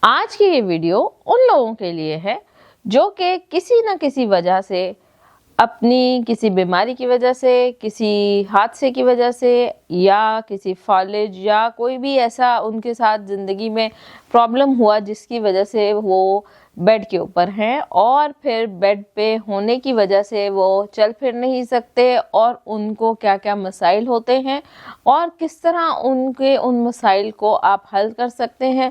آج کی یہ ویڈیو ان لوگوں کے لیے ہے جو کہ کسی نہ کسی وجہ سے اپنی کسی بیماری کی وجہ سے، کسی حادثے کی وجہ سے یا کسی فالج یا کوئی بھی ایسا ان کے ساتھ زندگی میں پرابلم ہوا جس کی وجہ سے وہ بیڈ کے اوپر ہیں، اور پھر بیڈ پہ ہونے کی وجہ سے وہ چل پھر نہیں سکتے، اور ان کو کیا کیا مسائل ہوتے ہیں اور کس طرح ان مسائل کو آپ حل کر سکتے ہیں۔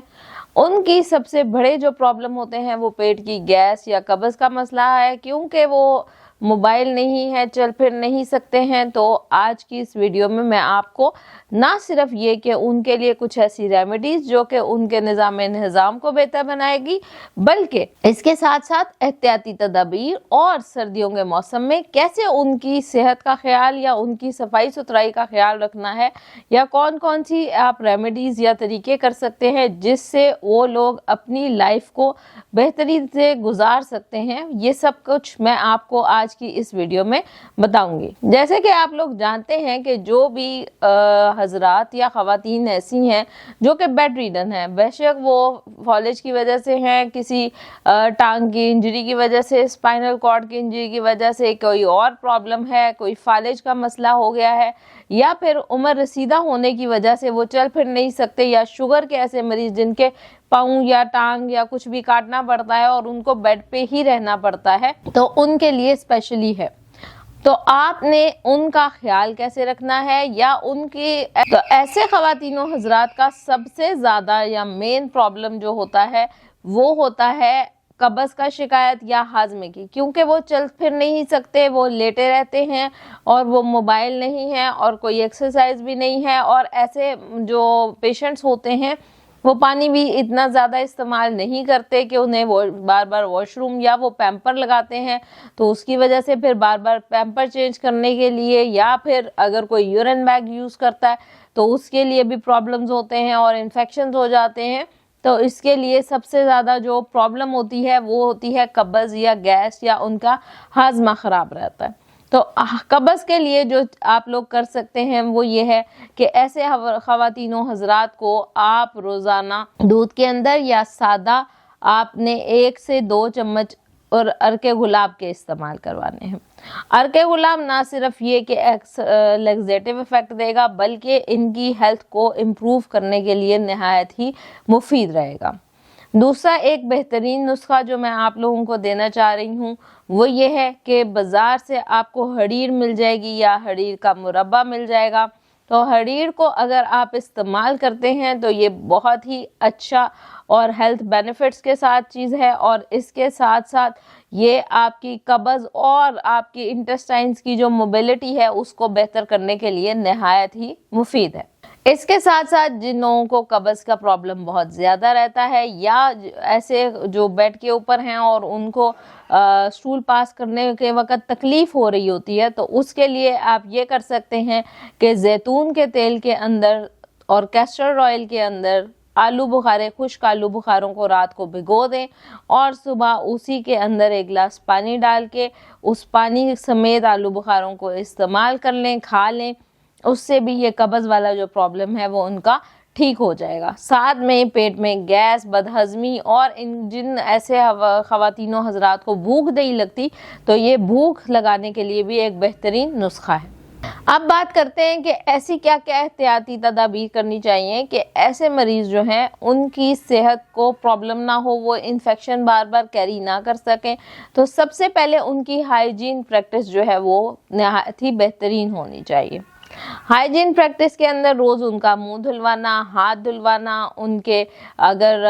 ان کی سب سے بڑے جو پرابلم ہوتے ہیں وہ پیٹ کی گیس یا قبض کا مسئلہ ہے، کیونکہ وہ موبائل نہیں ہے، چل پھر نہیں سکتے ہیں۔ تو آج کی اس ویڈیو میں آپ کو نہ صرف یہ کہ ان کے لیے کچھ ایسی ریمیڈیز جو کہ ان کے نظام کو بہتر بنائے گی، بلکہ اس کے ساتھ ساتھ احتیاطی تدابیر اور سردیوں کے موسم میں کیسے ان کی صحت کا خیال یا ان کی صفائی ستھرائی کا خیال رکھنا ہے، یا کون کون سی آپ ریمیڈیز یا طریقے کر سکتے ہیں جس سے وہ لوگ اپنی لائف کو بہتری سے گزار سکتے ہیں، یہ سب کچھ میں آپ کو آج کی اس ویڈیو میں بتاؤں گی۔ جیسے کہ آپ لوگ جانتے ہیں کہ جو بھی حضرات یا خواتین ایسی ہیں جو کہ بیڈ ریڈن ہیں، بے شک وہ فالج کی وجہ سے ہیں، کسی ٹانگ کی انجری کی وجہ سے، اسپائنل کارڈ کی انجری کی وجہ سے، کوئی اور پرابلم ہے، کوئی فالج کا مسئلہ ہو گیا ہے، یا پھر عمر رسیدہ ہونے کی وجہ سے وہ چل پھر نہیں سکتے، یا شوگر کے ایسے مریض جن کے پاؤں یا ٹانگ یا کچھ بھی کاٹنا پڑتا ہے اور ان کو بیڈ پہ ہی رہنا پڑتا ہے، تو ان کے لیے اسپیشلی ہے۔ تو آپ نے ان کا خیال کیسے رکھنا ہے، یا ان کی تو ایسے خواتین و حضرات کا سب سے زیادہ یا مین پرابلم جو ہوتا ہے وہ ہوتا ہے قبض کا شکایت یا ہاضمے کی، کیونکہ وہ چل پھر نہیں سکتے، وہ لیٹے رہتے ہیں اور وہ موبائل نہیں ہے اور کوئی ایکسرسائز بھی نہیں ہے، اور ایسے جو پیشنٹس ہوتے ہیں وہ پانی بھی اتنا زیادہ استعمال نہیں کرتے کہ انہیں بار بار واش روم یا وہ پیمپر لگاتے ہیں، تو اس کی وجہ سے پھر بار بار پیمپر چینج کرنے کے لیے، یا پھر اگر کوئی یورین بیگ یوز کرتا ہے تو اس کے لیے بھی پرابلمز ہوتے ہیں اور انفیکشنز ہو جاتے ہیں۔ تو اس کے لیے سب سے زیادہ جو پرابلم ہوتی ہے وہ ہوتی ہے قبض یا گیس، یا ان کا ہاضمہ خراب رہتا ہے۔ تو قبض کے لیے جو آپ لوگ کر سکتے ہیں وہ یہ ہے کہ ایسے خواتین و حضرات کو آپ روزانہ دودھ کے اندر یا سادہ آپ نے 1 سے 2 چمچ اور عرق گلاب کے استعمال کروانے ہیں۔ عرق گلاب نہ صرف یہ کہ لیگزیٹو افیکٹ دے گا، بلکہ ان کی ہیلتھ کو امپروو کرنے کے لیے نہایت ہی مفید رہے گا۔ دوسرا ایک بہترین نسخہ جو میں آپ لوگوں کو دینا چاہ رہی ہوں وہ یہ ہے کہ بازار سے آپ کو ہڑیر مل جائے گی یا ہڑیر کا مربع مل جائے گا۔ تو ہڑیر کو اگر آپ استعمال کرتے ہیں تو یہ بہت ہی اچھا اور ہیلتھ بینیفٹس کے ساتھ چیز ہے، اور اس کے ساتھ ساتھ یہ آپ کی قبض اور آپ کی انٹسٹائنز کی جو موبیلٹی ہے اس کو بہتر کرنے کے لیے نہایت ہی مفید ہے۔ اس کے ساتھ ساتھ جن لوگوں کو قبض کا پرابلم بہت زیادہ رہتا ہے، یا ایسے جو بیڈ کے اوپر ہیں اور ان کو سٹول پاس کرنے کے وقت تکلیف ہو رہی ہوتی ہے، تو اس کے لیے آپ یہ کر سکتے ہیں کہ زیتون کے تیل کے اندر اور کیسٹر آئل کے اندر آلو بخارے، خشک آلو بخاروں کو رات کو بھگو دیں، اور صبح اسی کے اندر 1 گلاس پانی ڈال کے اس پانی سمیت آلو بخاروں کو استعمال کر لیں، کھا لیں۔ اس سے بھی یہ قبض والا جو پرابلم ہے وہ ان کا ٹھیک ہو جائے گا۔ ساتھ میں پیٹ میں گیس، بدہضمی اور جن ایسے خواتین و حضرات کو بھوک نہیں لگتی، تو یہ بھوک لگانے کے لیے بھی ایک بہترین نسخہ ہے۔ اب بات کرتے ہیں کہ ایسی کیا کیا احتیاطی تدابیر کرنی چاہیے کہ ایسے مریض جو ہیں ان کی صحت کو پرابلم نہ ہو، وہ انفیکشن بار بار کیری نہ کر سکیں۔ تو سب سے پہلے ان کی ہائیجین پریکٹس جو ہے وہ نہایت ہی بہترین ہونی چاہیے۔ ہائیجین پریکٹس کے اندر روز ان کا منہ دھلوانا، ہاتھ دھلوانا، ان کے اگر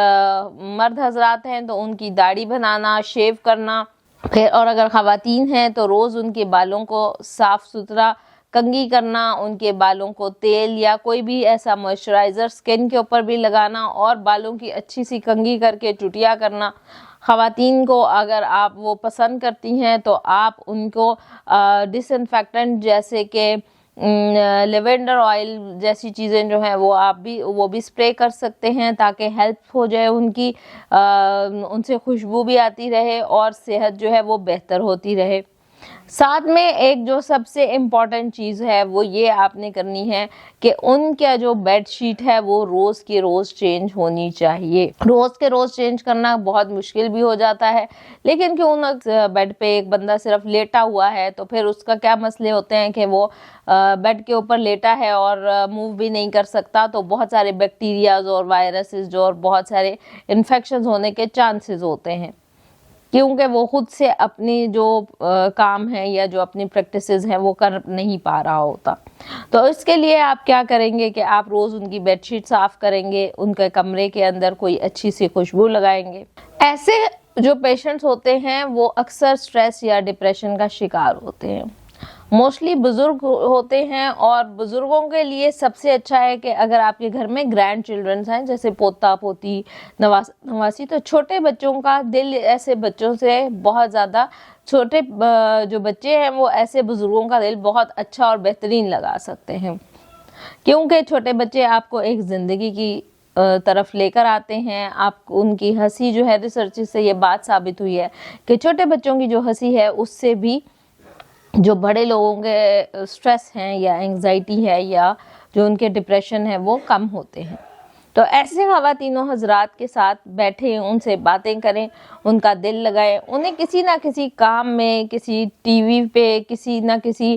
مرد حضرات ہیں تو ان کی داڑھی بنانا، شیو کرنا، پھر اور اگر خواتین ہیں تو روز ان کے بالوں کو صاف ستھرا کنگھی کرنا، ان کے بالوں کو تیل یا کوئی بھی ایسا موئسچرائزر سکن کے اوپر بھی لگانا، اور بالوں کی اچھی سی کنگھی کر کے چٹیا کرنا۔ خواتین کو اگر آپ وہ پسند کرتی ہیں تو آپ ان کو ڈس انفیکٹنٹ جیسے کہ لیونڈر آئل جیسی چیزیں جو ہیں وہ بھی اسپرے کر سکتے ہیں، تاکہ ہیلپ ہو جائے ان کی، ان سے خوشبو بھی آتی رہے اور صحت جو ہے وہ بہتر ہوتی رہے۔ ساتھ میں ایک جو سب سے امپورٹنٹ چیز ہے وہ یہ آپ نے کرنی ہے کہ ان کا جو بیڈ شیٹ ہے وہ روز کے روز چینج ہونی چاہیے. روز کے روز چینج کرنا بہت مشکل بھی ہو جاتا ہے، لیکن کیوں نہ بیڈ پہ ایک بندہ صرف لیٹا ہوا ہے تو پھر اس کا کیا مسئلے ہوتے ہیں کہ وہ بیڈ کے اوپر لیٹا ہے اور موو بھی نہیں کر سکتا، تو بہت سارے بیکٹیریاز اور وائرسز جو اور بہت سارے انفیکشنز ہونے کے چانسز ہوتے ہیں، کیونکہ وہ خود سے اپنی جو کام ہے یا جو اپنی پریکٹسز ہیں وہ کر نہیں پا رہا ہوتا. تو اس کے لیے آپ کیا کریں گے کہ آپ روز ان کی بیڈ شیٹ صاف کریں گے، ان کے کمرے کے اندر کوئی اچھی سی خوشبو لگائیں گے. ایسے جو پیشنٹس ہوتے ہیں وہ اکثر سٹریس یا ڈپریشن کا شکار ہوتے ہیں، موسٹلی بزرگ ہوتے ہیں، اور بزرگوں کے لیے سب سے اچھا ہے کہ اگر آپ کے گھر میں گرینڈ چلڈرنس ہیں جیسے پوتا پوتی نواسی، تو چھوٹے بچوں کا دل ایسے بچوں سے بہت زیادہ، چھوٹے جو بچے ہیں وہ ایسے بزرگوں کا دل بہت اچھا اور بہترین لگا سکتے ہیں، کیونکہ چھوٹے بچے آپ کو ایک زندگی کی طرف لے کر آتے ہیں. آپ ان کی ہنسی جو ہے، ریسرچ سے یہ بات ثابت ہوئی ہے کہ چھوٹے بچوں کی جو ہنسی ہے اس سے بھی جو بڑے لوگوں کے سٹریس ہیں یا انگزائٹی ہے یا جو ان کے ڈپریشن ہے وہ کم ہوتے ہیں. تو ایسے خواتین و حضرات کے ساتھ بیٹھیں، ان سے باتیں کریں، ان کا دل لگائیں، انہیں کسی نہ کسی کام میں، کسی ٹی وی پہ، کسی نہ کسی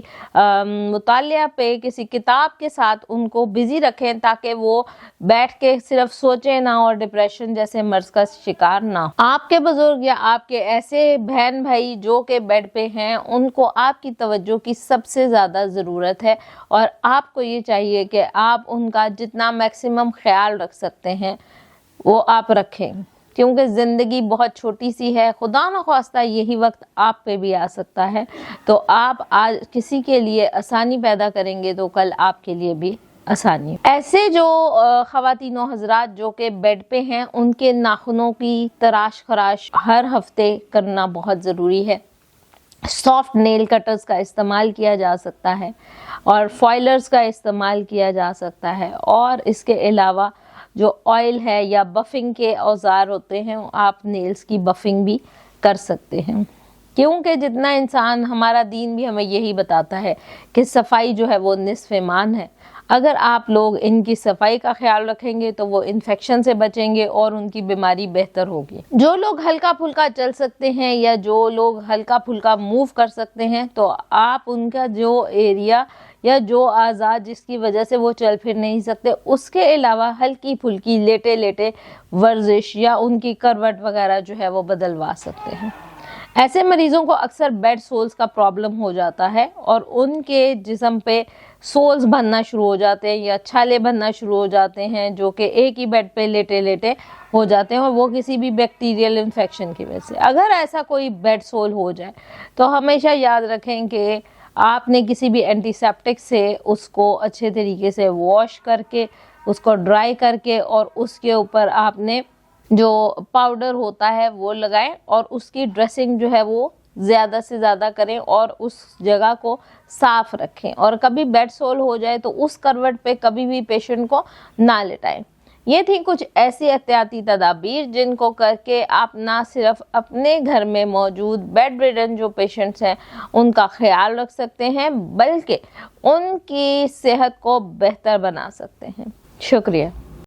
مطالعہ پہ، کسی کتاب کے ساتھ ان کو بزی رکھیں تاکہ وہ بیٹھ کے صرف سوچیں نہ اور ڈپریشن جیسے مرض کا شکار نہ ہو. آپ کے بزرگ یا آپ کے ایسے بہن بھائی جو کہ بیڈ پہ ہیں، ان کو آپ کی توجہ کی سب سے زیادہ ضرورت ہے، اور آپ کو یہ چاہیے کہ آپ ان کا جتنا میکسیمم خیال رکھ سکتے ہیں وہ آپ رکھیں، کیونکہ زندگی بہت چھوٹی سی ہے. خدا نخواستہ یہی وقت آپ پہ بھی آ سکتا ہے، تو آپ آج کسی کے لیے آسانی پیدا کریں گے تو کل آپ کے لیے بھی آسانی. ایسے جو خواتین و حضرات جو کہ بیڈ پہ ہیں، ان کے ناخنوں کی تراش خراش ہر ہفتے کرنا بہت ضروری ہے. سافٹ نیل کٹرز کا استعمال کیا جا سکتا ہے اور فائلرز کا استعمال کیا جا سکتا ہے، اور اس کے علاوہ جو آئل ہے یا بفنگ کے اوزار ہوتے ہیں، آپ نیلز کی بفنگ بھی کر سکتے ہیں، کیونکہ جتنا انسان، ہمارا دین بھی ہمیں یہی بتاتا ہے کہ صفائی جو ہے وہ نصف ایمان ہے. اگر آپ لوگ ان کی صفائی کا خیال رکھیں گے تو وہ انفیکشن سے بچیں گے اور ان کی بیماری بہتر ہوگی. جو لوگ ہلکا پھلکا چل سکتے ہیں یا جو لوگ ہلکا پھلکا موو کر سکتے ہیں، تو آپ ان کا جو ایریا یا جو آزاد جس کی وجہ سے وہ چل پھر نہیں سکتے، اس کے علاوہ ہلکی پھلکی لیٹے لیٹے ورزش یا ان کی کروٹ وغیرہ جو ہے وہ بدلوا سکتے ہیں. ایسے مریضوں کو اکثر بیڈ سولز کا پرابلم ہو جاتا ہے، اور ان کے جسم پہ سولز بننا شروع ہو جاتے ہیں یا چھالے بننا شروع ہو جاتے ہیں، جو کہ ایک ہی بیڈ پہ لیٹے لیٹے ہو جاتے ہیں، اور وہ کسی بھی بیکٹیریل انفیکشن کی وجہ سے. اگر ایسا کوئی بیڈ سول ہو جائے تو ہمیشہ یاد رکھیں کہ آپ نے کسی بھی اینٹی سیپٹک سے اس کو اچھے طریقے سے واش کر کے، اس کو ڈرائی کر کے، اور اس کے اوپر آپ نے جو پاؤڈر ہوتا ہے وہ لگائیں، اور اس کی ڈریسنگ جو ہے وہ زیادہ سے زیادہ کریں اور اس جگہ کو صاف رکھیں. اور کبھی بیڈ سول ہو جائے تو اس کروٹ پہ کبھی بھی پیشنٹ کو نہ لٹائیں. یہ تھی کچھ ایسی احتیاطی تدابیر جن کو کر کے آپ نہ صرف اپنے گھر میں موجود بیڈ ریڈن جو پیشنٹس ہیں ان کا خیال رکھ سکتے ہیں، بلکہ ان کی صحت کو بہتر بنا سکتے ہیں. شکریہ.